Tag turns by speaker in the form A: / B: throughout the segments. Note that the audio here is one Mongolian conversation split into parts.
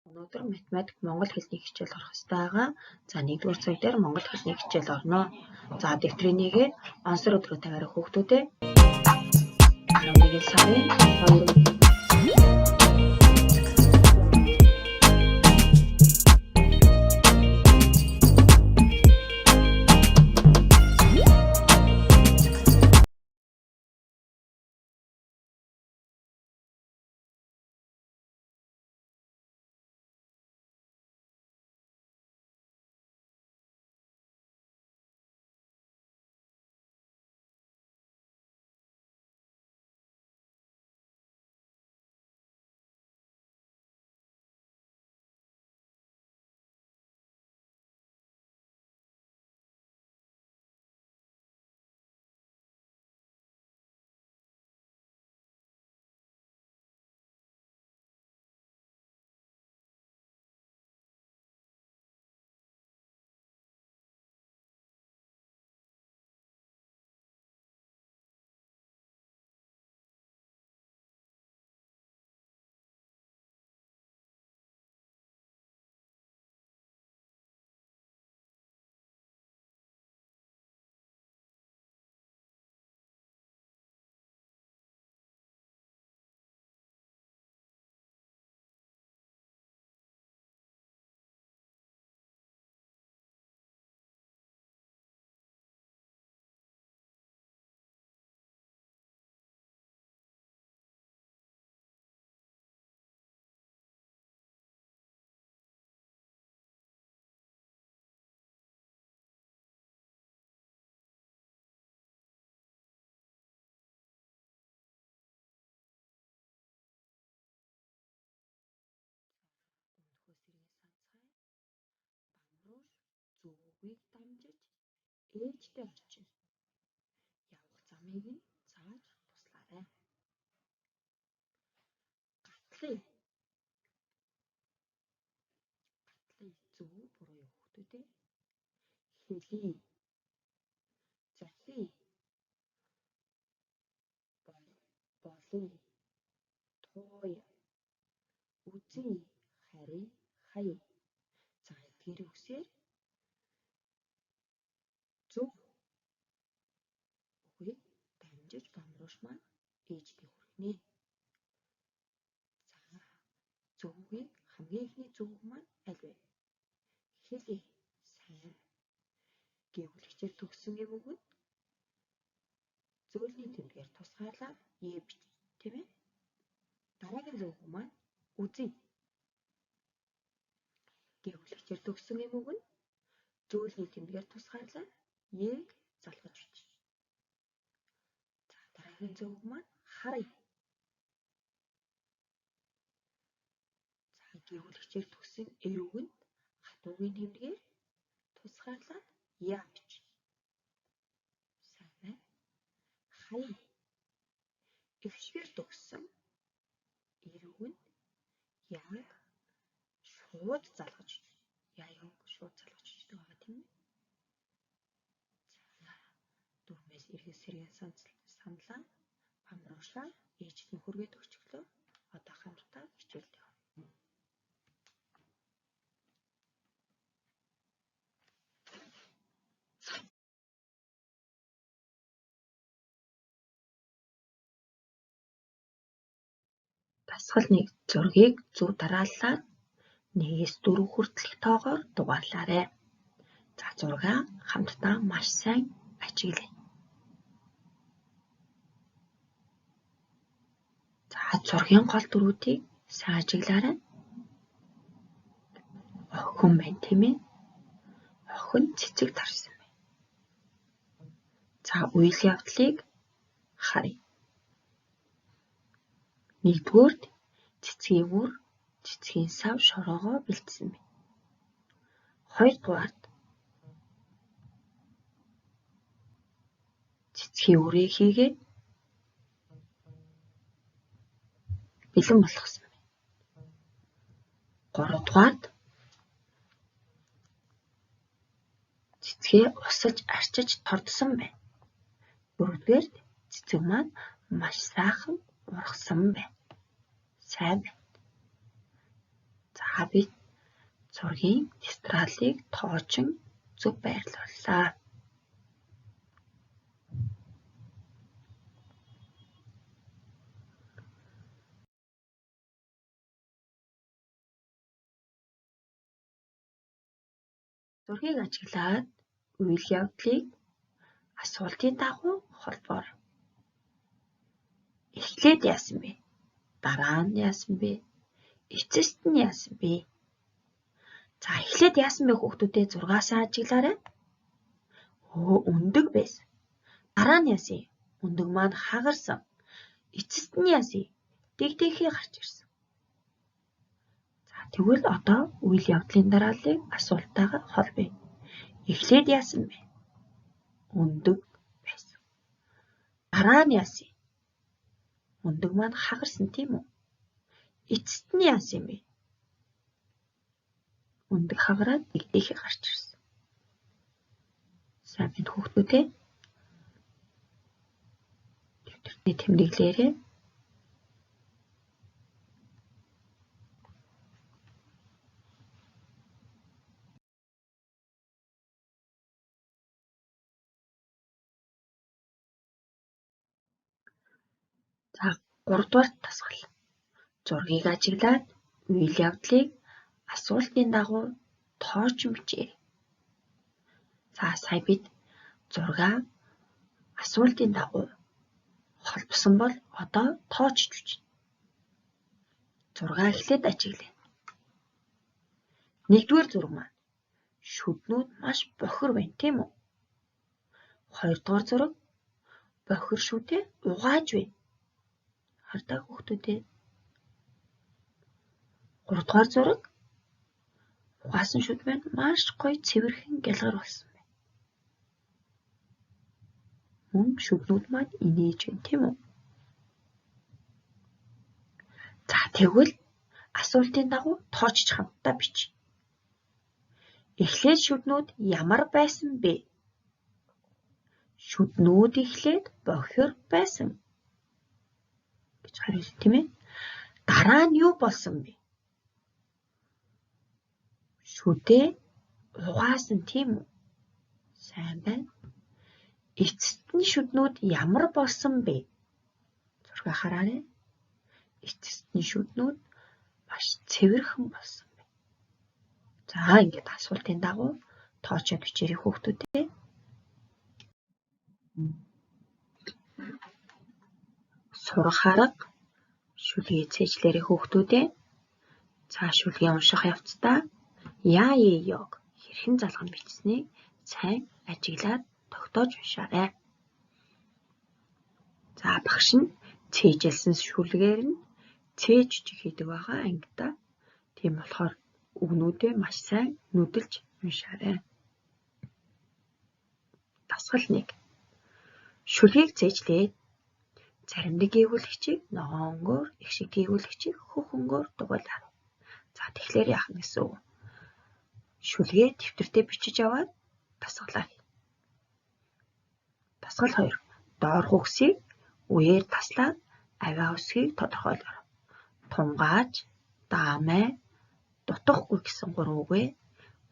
A: Өнөөдөр математик монгол хэлний хичээл орох ёстой байгаа. За 1-р цаг дээр монгол хэлний хичээл орно. За дэвтрийн нэгээд ансар өдрөө тавиарах хүүхдүүдээ 11 сарын 2 зүгийг дамжиж ээлжтэй орчино. Явах замыг нь зааж туслаарай. Гатлыг зөв буруу хүүхдүүдээ хэлий, захий, болий, тууя, үзий, харий, хаяа. За эдгээр үгсээр зөв үгийг дамжиж бамруулмаар ээжтэй хүргэнэ. За зөв үгийг хамгийн ихний зөв үг маань аль вэ? Хэлий. Сайн. Гэвлэгчээр төгссөн эм үгэнд зөөлний тэмдгээр тусгаарлаад бич, тийм ээ? Дараагийн зөв үг маань үзий. Гэвлэгчээр төгссөн эм үгэнд зөөлний тэмдгээр тусгаарлаад залгаж бич. За дараагийн зөв үг маань харъя. За гэвлэгчээр төгссөн эр үгэнд хатуугийн тэмдгээр тусгаарлаад бич. Сайн байна. Хаяа. Эвшгээр төгссөн эр үгэнд шууд залгаж бич. Шууд залгаж бичдэг байгаа тийм үү? За дөрмөөс эргэж сэргээ саналаа бамруулаа ээжт нь хүргээд өгчлөө. Одоо хамтдаа хичээлд явна. Дасгал 1 зургийг зөв дарааллаад 1-ээс 4 хүртэлх тоогоор дугаарлаарай. За зургаа хамтдаа маш сайн ажиглая. За зургийн гол дүрүүдийг сайн ажиглаарай. Охин байна тийм ээ? Охин цэцэг тарсан байна. За үйл явдлыг харъя. 1-дүгээрт цэцгийн үр, цэцгийн сав шороогоо бэлдсэн байна. 2-дүгаарт цэцгийн үрээ хийгээд бэлэн болгосон байна. 3-дүгаарт цэцгээ усалж арчиж тордсон байна. 4-дүгээрт цэцэг маань маш сайхан ургасан байна. Сайн байна. За бид зургийн дистралыг тоочин зөв байрлууллаа. Зургийг ажиглаад үйл явдлыг асуултын дагуу холбоор. Эхлээд яасан бэ? Дараа нь яасан бэ? Эцэст нь яасан бэ? За эхлээд яасан бэ хүүхдүүдээ 6-аас ажиглаарай. Өндөг байсан. Дараа нь яасан? Өндөг маань хагарсан. Эцэст нь яасан? Дэгдэхээ гарч ирсэн. За тэгвэл одоо үйл явдлын дарааллыг асуултаагаар холбоё. Эхлээд яасан бэ? Өндөг байсан. Дараа нь яасан? Өндөг маань хагарсан тийм үү? Эцэст нь яасан бэ? Өндөг хагараад дэгдэхээ гарч ирсэн. Сайн байна хүүхдүүдээ. Дэвтэртээ тэмдэглээрэй. За 3 дугаар дасгал. Зургийг ажиглаад үйл явдлыг асуултын дагуу тоочин бичээрэй. За сая бид зургаа асуултын дагуу холбосон бол одоо тоочж бичнэ. Зургаа эхлээд ажиглая. 1-р зураг маань шүднүүд маш бохир байна, тийм үү? 2-р зураг бохир шүдээ угааж байна. Хардаа хүүхдүүдээ. 3-р зураг угаасан шүд маань маш гоё цэвэрхэн гялгар болсон байна. Мөн шүднүүд маань инээж байна, тийм үү? За тэгвэл асуултын дагуу тоочж хамтдаа бич. Эхлээд шүднүүд ямар байсан бэ? Шүднүүд эхлээд бохир байсан гэж хариулт тийм ээ. Дараа нь юу болсон бэ? Шүдээ угаасан тийм үү? Сайн байна. Эцэст нь шүднүүд ямар болсон бэ? Зургаа хараарай. Эцэст нь шүднүүд маш цэвэрхэн болсон байна. За ингээд асуултын дагуу тоочоод бичээрэй хүүхдүүдээ. Сурах арга шүлгээ цээжлээрэй хүүхдүүдээ. За шүлгээ унших явцдаа яа ёг хэрхэн залган бичсэнийг сайн ажиглаад тогтоож уншаарай. За багш нь цээжилсэн шүлгээр нь цээж хийдэг байгаа ангидаа. Тийм болохоор үгнүүдээ маш сайн нүдэлж уншаарай. Дасгал 1. Шүлгийг цээжлээд заримдаг гээгүүлэгчийг ногоон өнгөөр, их шиг гээгүүлэгчийг хөх өнгөөр дугуйлаа. За тэгэхээр яах нь гэсэн үг? Шүлгээ дэвтэртээ бичиж аваад дасгалаа хий. Дасгал 2. Доорх үгсийг үеэр таслаад авиа үсгийг тодорхойлоо. Тунгааж, даамай, дутахгүй гэсэн 3 үгээ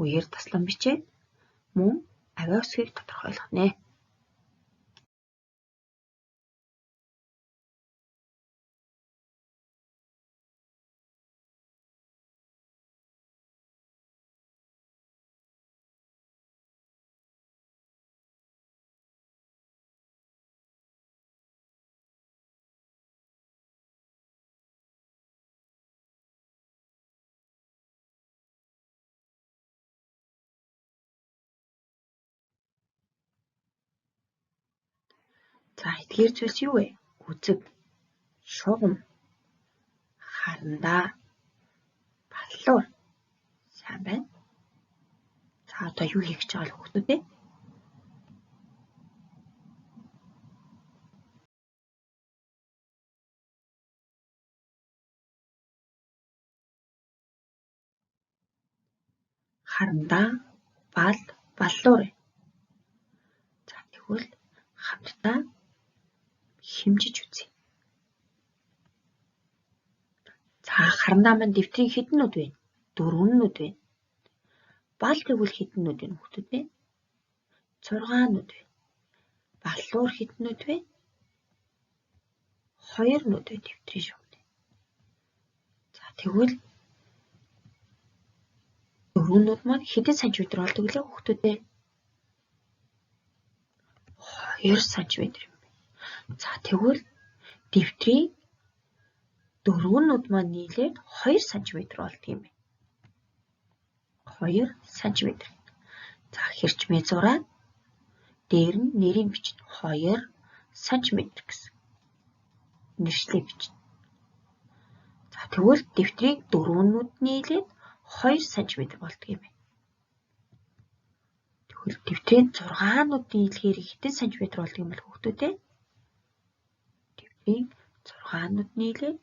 A: үеэр таслан бичээд мөн авиа үсгийг тодорхойлох нэ. За эдгээр зүйлс юу вэ? Үзэг, шугам, харандаа, баллуур. Сайн байна. За одоо юу хийх гэж байгаа л хүүхдүүд вэ? Харандаа, баллуур. За тэгвэл хамтдаа хэмжиж үзье. За харандаа маань дэвтрийн хэдэн нүд вэ? 4 нүд байна. Бал тэгвэл хэдэн нүд байна хүүхдүүд вэ? 6 нүд байна. Баллуур хэдэн нүд вэ? 2 нүд вэ дэвтрийн шугамд. За тэгвэл 4 нүд маань хэдэн сантиметр болдог вэ хүүхдүүд вэ? 2 см юм. За тэгвэл дэвтрийн 4 нүд маань нийлээд 2 см болдог юм байна. 2 см. За хэрчмээ зураад дээр нь нэрийг бичнэ. 2 см гэсэн. Нэршлээ бичнэ. За тэгвэл дэвтрийн 4 нүд нийлээд 2 см болдог юм байна. Тэгвэл дэвтрийн 6 нүд нийлэхээр хэдэн сантиметр болдог юм бол хүүхдүүд ээ? Дэвтрийн 6 нүд нийлээд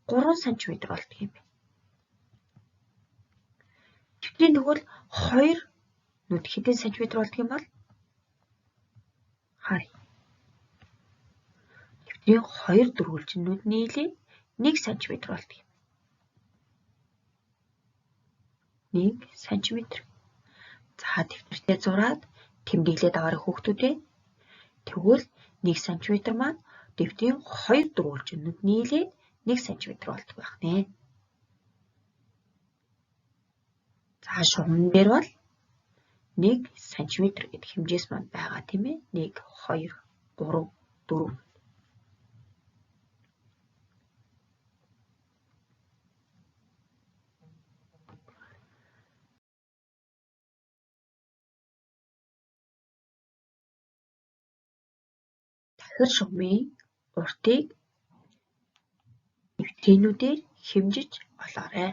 A: 3 см болдог юм байна. Дэвтрийн тэгвэл 2 нүд хэдэн сантиметр болдог юм бол? Харъя. Дэвтрийн 2 дөрвөлжин нүд нийлээд 1 см болдог юм. 1 см. За дэвтэртээ зураад тэмдэглээд аваарай хүүхдүүдээ. Тэгвэл 1 см маань дэвтрийн 2 дөрвөлжин нүд нийлээд 1 см болдог байх нэ. За шугам дээр бол 1 см гэдэг хэмжээс маань байгаа тийм ээ. 1, 2, 3, 4. Дахир шугамын уртыг дэвтрийнүүдээр хэмжиж олоорой.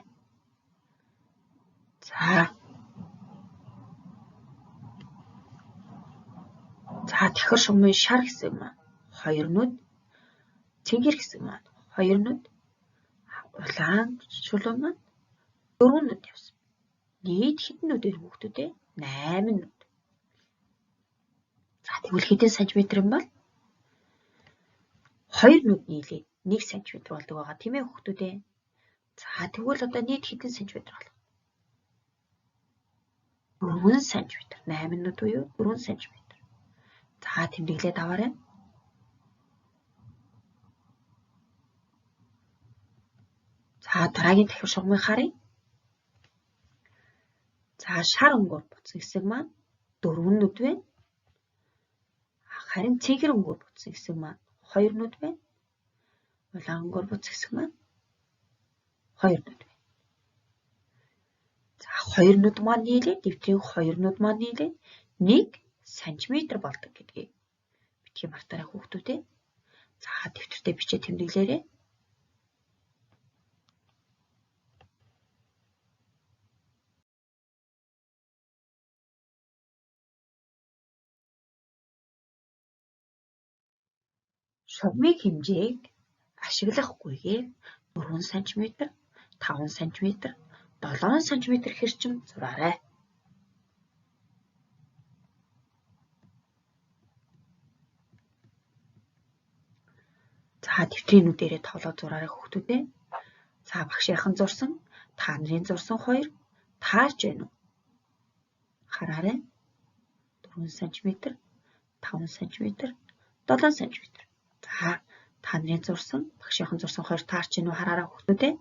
A: За дахир шугамын шар хэсэг маань 2 нүд, цэнгэр хэсэг маань 2 нүд, улаан шулуун маань 4 нүд явсан. Нийт хэдэн нүд вэ хүүхдүүд ээ? 8 нүд. За тэгвэл хэдэн сантиметр юм бол? 2 нүд нийлээд 1 см болдог байгаа тийм ээ хүүхдүүд ээ. За тэгвэл одоо нийт хэдэн сантиметр болох? 4 см. 8 нүд буюу 4 см. За тэмдэглээд аваарай. За дараагийн дахир шугамыг харъя. За шар өнгөөр буцсан хэсэг маань 4 нүд байна. Харин цэнхэр өнгөөр буцсан хэсэг маань 2 нүд байна. Улаан өнгөөр буцсан хэсэг маань 2 нүд байна. За 2 нүд маань нийлээд дэвтрийн 2 нүд маань нийлээд 1 см болдог гэдгийг битгий мартаарай хүүхдүүд ээ. За дэвтэртээ бичээ тэмдэглээрэй. Шугамын хэмжээг ашиглахгүйгээр 4 см, 5 см, 7 см хэрчим зураарай. За дэвтрийнүүдээрээ тоглоод зураарай хүүхдүүд ээ. За багшийнхан зурсан, та нарын зурсан хоёр таарч байна уу? Хараарай. 4 см, 5 см, 7 см. За та нарын зурсан, багшийнхан зурсан хоёр таарч байна уу? Хараарай хүүхдүүд ээ.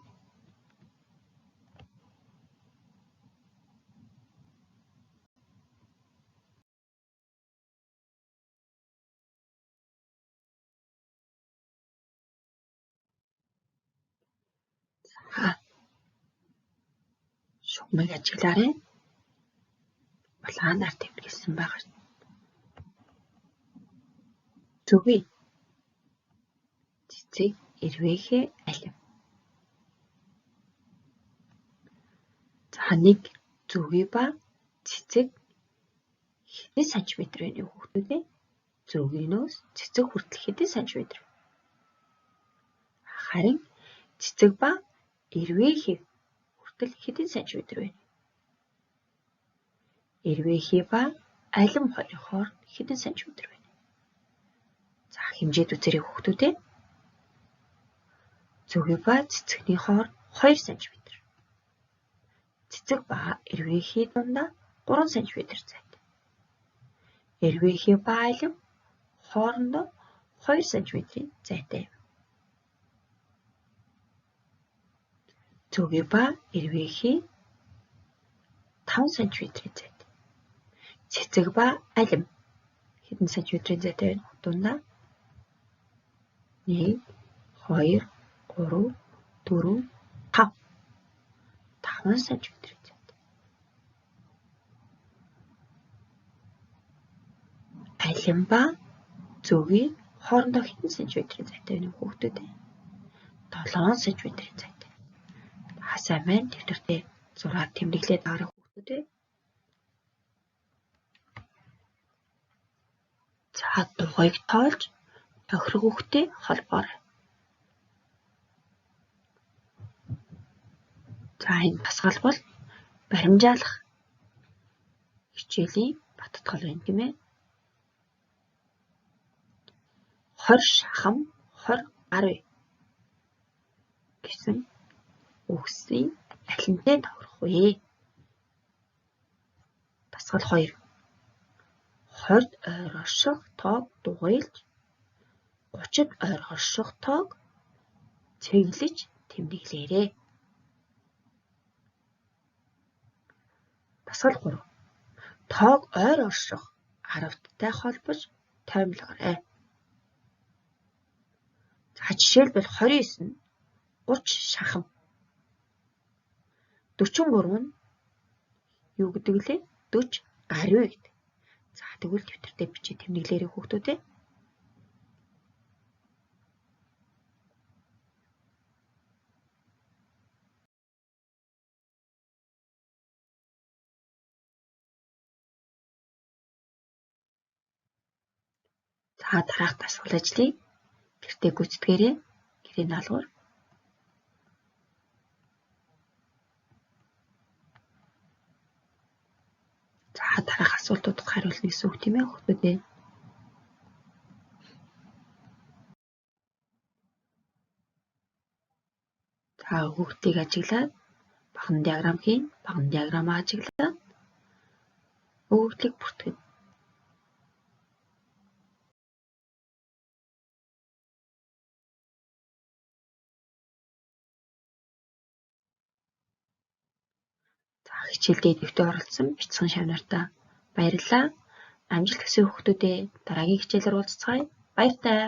A: Шугамыг ажиглаарай. Улаанаар тэмдэглэсэн байгаа. Зүгэй. Цэцэг эрвээхээ алив. За нэг зүгэй ба цэцэг хэдэн сантиметр вэ хүүхдүүд ээ? Зүгийнөөс цэцэг хүртэл хэдэн сантиметр? Харин цэцэг ба эрвээхээ хүртэл хэдэн сантиметр вэ? Эрвээхээ ба алим хоёрын хооронд хэдэн сантиметр вэ? За хэмжээд үзээрэй хүүхдүүд ээ. Зүгэй ба цэцэгний хооронд 2 см. цэцэг ба эрвээхий дундаа 3 см зайтай. Эрвээхий ба алим хоорондоо 2 см зайтай юм. Цүгээ ба эрвээхий 5 см зайтай. Цэцэг ба алим хэдэн сантиметрийн зайтай вэ? Дундаа 1, 2, 3, 4, 5. 5 сантиметрийн зайтай. Алим ба зөгийн хоорондоо хэдэн сантиметрийн зайтай вэ хүүхдүүд? 7 сантиметрийн зайтай. Хасаа маань дэвтэртээ зураг тэмдэглээд авах хүүхдүүд. За дугуйг тоолж тохирох хүүхдээ холбоорой. За энэ дасгал бол баримжаалах хичээлийн баттгал байна тийм ээ. 20 шахам 20 гар вэ гэсэн үгсийн алинтай тохирох вэ? Дасгал 2. 20-д ойр орших тоог дугуйлж 30-д ойр орших тоог цэглэж тэмдэглээрэй. Дасгал 3. Тоог ойр орших 10-тай холбож тоймлогоорой. За жишээлбэл 29 нь 30 шахам. 43 нь юу гэдэг лээ? 40 гар вэ гэдэг. За тэгвэл дэвтэртээ бичиж тэмдэглээрэй хүүхдүүдээ. За дараах дасгал ажлыг гэртээ гүйцэтгээрэй. Гэрийн даалгавар. За дараах асуултуудад хариулна гэсэн үг тийм ээ хүүхдүүдээ. За хүүхдийг ажиглаад баган диаграм хийн. Баган диаграмаа ажиглаад өгөгдлийг бүртгэн. За хичээлдээ дэвтэр оролцсон бяцхан шавнартаа баярлалаа. Амжилт хүсье хүүхдүүдээ. Дараагийн хичээлээр уулзцгаая. Баяртай.